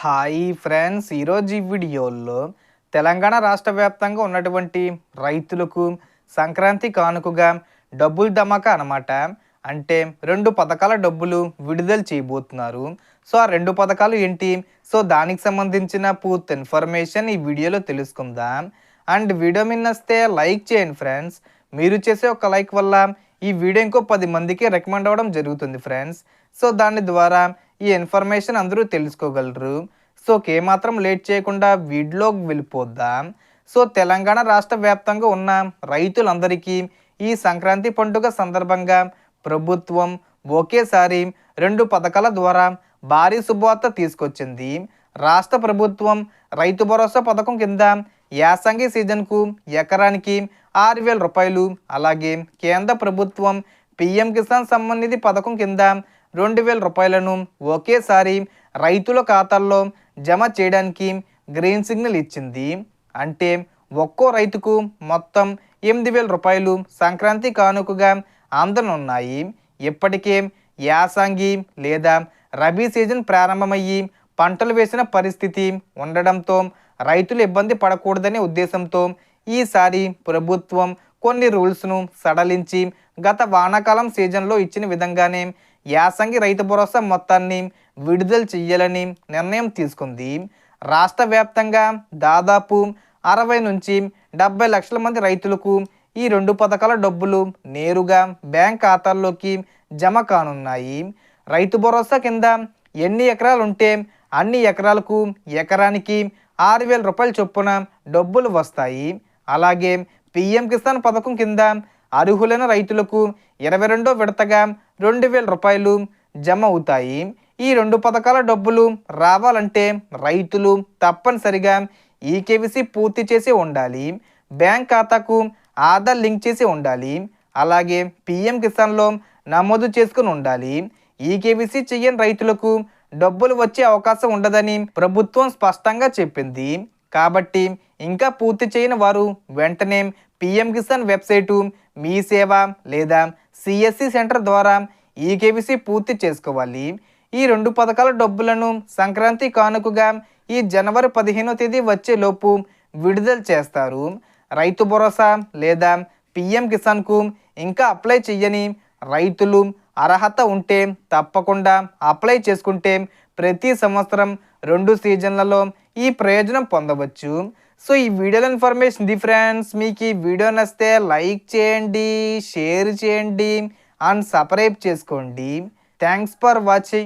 Hi friends, ఈరోజు ఈ వీడియోలో తెలంగాణ రాష్ట్ర వ్యాప్తంగా ఉన్నటువంటి రైతులకు సంక్రాంతి కానుకగా డబ్బులు ధమాకా అనమాట. అంటే 2 పథకాల డబ్బులు విడుదల చేయబోతున్నారు. సో ఆ 2 పథకాలు ఏంటి? సో దానికి సంబంధించిన పూర్తి ఇన్ఫర్మేషన్ ఈ వీడియోలో తెలుసుకుందాం. అండ్ వీడియో నచ్చితే లైక్ చేయండి ఫ్రెండ్స్. మీరు చేసే ఒక లైక్ వల్ల ఈ వీడియో ఇంకో 10 మందికి రికమెండ్ అవ్వడం జరుగుతుంది ఫ్రెండ్స్. సో దాని ద్వారా ఈ ఇన్ఫర్మేషన్ అందరూ తెలుసుకోగలరు. సో ఏమాత్రం లేట్ చేయకుండా వీడియోలోకి వెళ్ళిపోద్దాం. సో తెలంగాణ రాష్ట్ర వ్యాప్తంగా ఉన్న రైతులందరికీ ఈ సంక్రాంతి పండుగ సందర్భంగా ప్రభుత్వం ఒకేసారి 2 పథకాల ద్వారా భారీ శుభవార్త తీసుకొచ్చింది. రాష్ట్ర ప్రభుత్వం రైతు భరోసా పథకం కింద యాసంగి సీజన్కు ఎకరానికి 6,000 రూపాయలు, అలాగే కేంద్ర ప్రభుత్వం పిఎం కిసాన్ సమ్మాన్ నిధి పథకం కింద 2,000 రూపాయలను ఒకేసారి రైతుల ఖాతాల్లో జమ చేయడానికి గ్రీన్ సిగ్నల్ ఇచ్చింది. అంటే ఒక్కో రైతుకు మొత్తం 8,000 రూపాయలు సంక్రాంతి కానుకగా అందనున్నాయి. ఇప్పటికే యాసంగి లేదా రబీ సీజన్ ప్రారంభమయ్యి పంటలు వేసిన పరిస్థితి ఉండడంతో రైతులు ఇబ్బంది పడకూడదనే ఉద్దేశంతో ఈసారి ప్రభుత్వం కొన్ని రూల్స్ను సడలించి గత వానాకాలం సీజన్లో ఇచ్చిన విధంగానే యాసంగి రైతు భరోసా మొత్తాన్ని విడుదల చేయాలని నిర్ణయం తీసుకుంది. రాష్ట్ర వ్యాప్తంగా దాదాపు 60 నుంచి 70 లక్షల మంది రైతులకు ఈ 2 పథకాల డబ్బులు నేరుగా బ్యాంక్ ఖాతాల్లోకి జమ కానున్నాయి. రైతు భరోసా కింద ఎన్ని ఎకరాలు ఉంటే అన్ని ఎకరాలకు ఎకరానికి 6,000 రూపాయల చొప్పున డబ్బులు వస్తాయి. అలాగే పిఎం కిసాన్ పథకం కింద అర్హులైన రైతులకు 22వ విడతగా 2,000 రూపాయలు జమ అవుతాయి. ఈ 2 పథకాల డబ్బులు రావాలంటే రైతులు తప్పనిసరిగా ఈకేవీసీ పూర్తి చేసి ఉండాలి, బ్యాంక్ ఖాతాకు ఆధార్ లింక్ చేసి ఉండాలి, అలాగే పిఎం కిసాన్లో నమోదు చేసుకుని ఉండాలి. ఈకేవీసీ చేయని రైతులకు డబ్బులు వచ్చే అవకాశం ఉండదని ప్రభుత్వం స్పష్టంగా చెప్పింది. కాబట్టి ఇంకా పూర్తి చేయని వారు వెంటనే పిఎం కిసాన్ వెబ్సైటు, మీ సేవ లేదా సిఎస్సి సెంటర్ ద్వారా ఈకేవీసీ పూర్తి చేసుకోవాలి. ఈ 2 పథకాల డబ్బులను సంక్రాంతి కానుకగా ఈ జనవరి 15వ తేదీ వచ్చేలోపు విడుదల చేస్తారు. రైతు భరోసా లేదా పిఎం కిసాన్కు ఇంకా అప్లై చేయని రైతులు అర్హత ఉంటే తప్పకుండా అప్లై చేసుకుంటే ప్రతి సంవత్సరం 2 సీజన్లలో ఈ ప్రయోజనం పొందవచ్చు. సో ఈ వీడియోలో ఇన్ఫర్మేషన్ ఇది ఫ్రెండ్స్. మీకు ఈ వీడియో నచ్చితే లైక్ చేయండి, షేర్ చేయండి అండ్ సబ్స్క్రైబ్ చేసుకోండి. Thanks for watching.